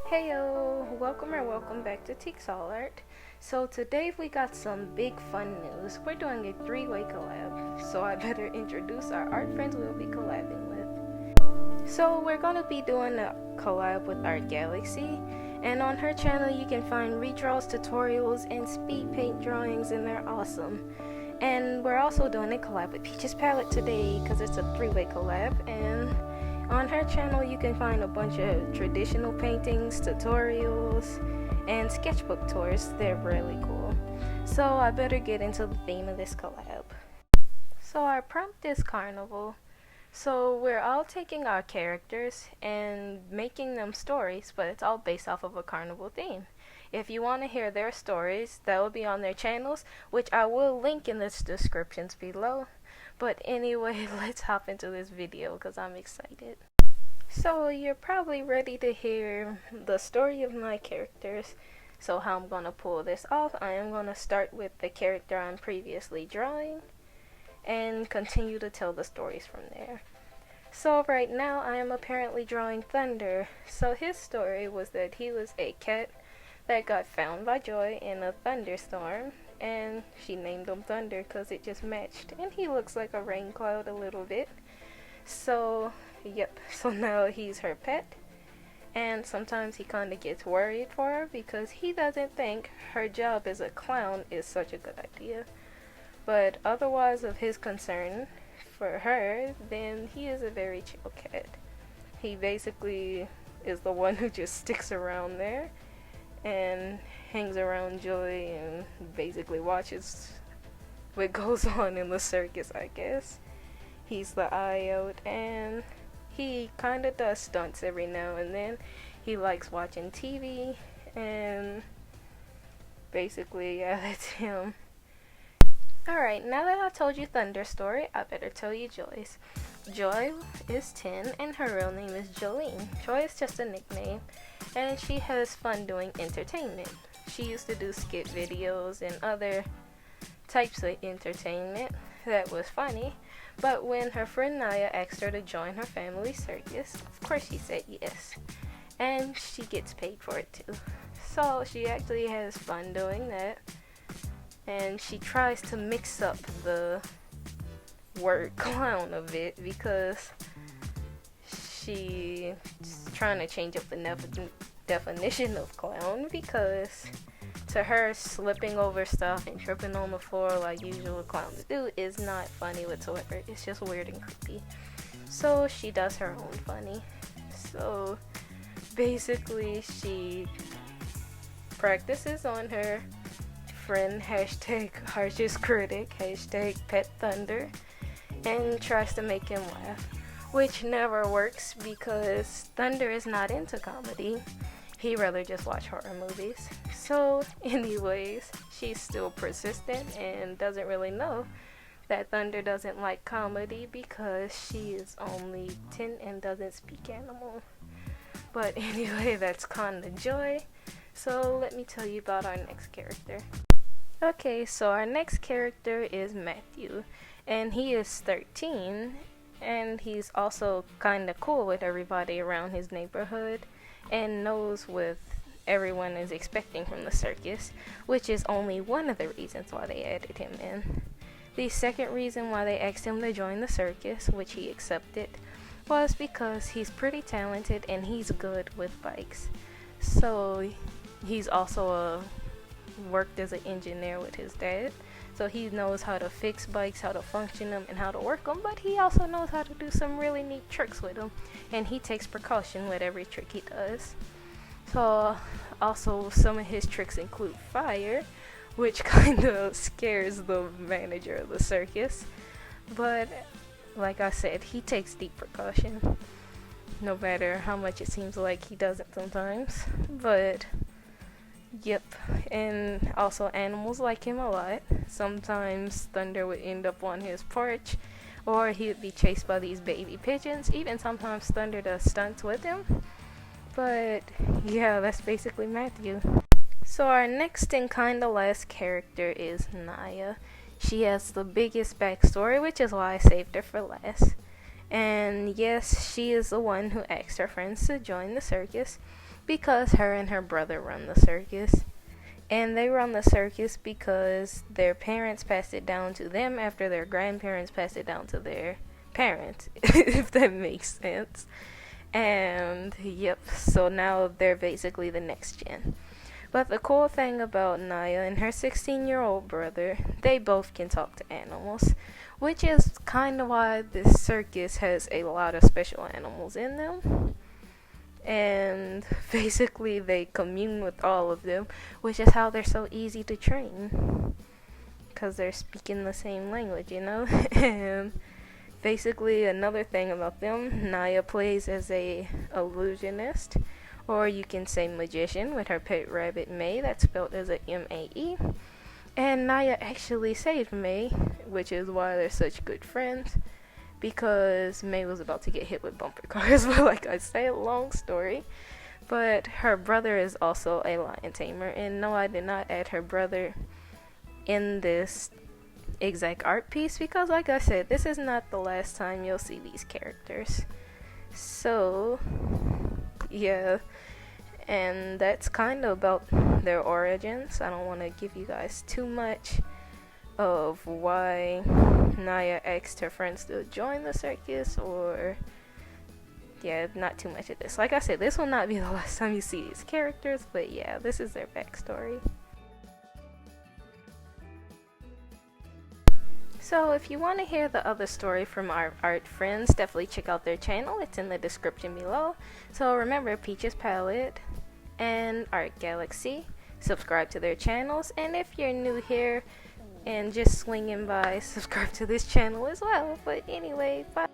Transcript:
Heyo, welcome back to Teaks All Art. So today we got some big fun news. We're doing a three-way collab, so I better introduce our art friends we'll be collabing with. So we're gonna be doing a collab with Art Galaxy, and on her channel you can find redraws, tutorials, and speed paint drawings, and they're awesome. And we're also doing a collab with Peach's Palette today because it's a three-way collab, and on her channel you can find a bunch of traditional paintings, tutorials, and sketchbook tours. They're really cool. So I better get into the theme of this collab. So our prompt is Carnival. So we're all taking our characters and making them stories, but it's all based off of a carnival theme. If you want to hear their stories, that will be on their channels, which I will link in the descriptions below. But anyway, let's hop into this video because I'm excited. So you're probably ready to hear the story of my characters. So how I'm going to pull this off, I am going to start with the character I'm previously drawing and continue to tell the stories from there. So right now I am apparently drawing Thunder. So his story was that he was a cat that got found by Joy in a thunderstorm, and she named him Thunder because it just matched, and he looks like a rain cloud a little bit. So so now he's her pet, and sometimes he kind of gets worried for her because he doesn't think her job as a clown is such a good idea. But otherwise of his concern for her, then he is a very chill cat. He basically is the one who just sticks around there and hangs around Joy and basically watches what goes on in the circus, I guess. He's the eye out, and he kind of does stunts every now and then. He likes watching TV, and basically, yeah, that's him. Alright, now that I told you Thunder's story, I better tell you Joy's. Joy is 10, and her real name is Jolene. Joy is just a nickname, and she has fun doing entertainment. She used to do skit videos and other types of entertainment that was funny, but when her friend Naya asked her to join her family circus, of course she said yes, and she gets paid for it too. So she actually has fun doing that, and she tries to mix up the word clown a bit because she's trying to change up the definition of clown, because to her, slipping over stuff and tripping on the floor like usual clowns do is not funny whatsoever. It's just weird and creepy. So she does her own funny. So basically she practices on her friend, hashtag harshest critic, hashtag pet Thunder, and tries to make him laugh, which never works because Thunder is not into comedy. He'd rather just watch horror movies. So anyways, she's still persistent and doesn't really know that Thunder doesn't like comedy because she is only 10 and doesn't speak animal. But anyway, that's kinda Joy. So let me tell you about our next character. Okay, so our next character is Matthew, and he is 13, and he's also kinda cool with everybody around his neighborhood and knows what everyone is expecting from the circus, which is only one of the reasons why they added him in. The second reason why they asked him to join the circus, which he accepted, was because he's pretty talented and he's good with bikes. So he's also worked as an engineer with his dad, so he knows how to fix bikes, how to function them, and how to work them, but he also knows how to do some really neat tricks with them, and he takes precaution with every trick he does. So also some of his tricks include fire, which kind of scares the manager of the circus, but like I said, he takes deep precaution, no matter how much it seems like he doesn't sometimes. But yep, and also animals like him a lot. Sometimes Thunder would end up on his porch, or he would be chased by these baby pigeons. Even sometimes Thunder does stunts with him. But yeah, that's basically Matthew. So our next and kinda last character is Naya. She has the biggest backstory, which is why I saved her for last. And yes, she is the one who asked her friends to join the circus because her and her brother run the circus. And they run the circus because their parents passed it down to them after their grandparents passed it down to their parents, if that makes sense. And yep, so now they're basically the next gen. But the cool thing about Naya and her 16-year-old brother, they both can talk to animals, which is kind of why this circus has a lot of special animals in them. And basically they commune with all of them, which is how they're so easy to train, because they're speaking the same language, you know. And basically another thing about them, Naya plays as a illusionist, or you can say magician, with her pet rabbit May, that's spelled as a M-A-E. And Naya actually saved May, which is why they're such good friends, because May was about to get hit with bumper cars. But like I said, long story. But her brother is also a lion tamer, and no, I did not add her brother in this exact art piece because, like I said, this is not the last time you'll see these characters. So yeah, and that's kind of about their origins. I don't want to give you guys too much of why Naya asked her friends to join the circus, or yeah, not too much of this. Like I said, this will not be the last time you see these characters, but yeah, this is their backstory. So if you want to hear the other story from our art friends, definitely check out their channel. It's in the description below. So remember, Peach's Palette and Art Galaxy. Subscribe to their channels, and if you're new here and just swinging by, subscribe to this channel as well. But anyway, bye.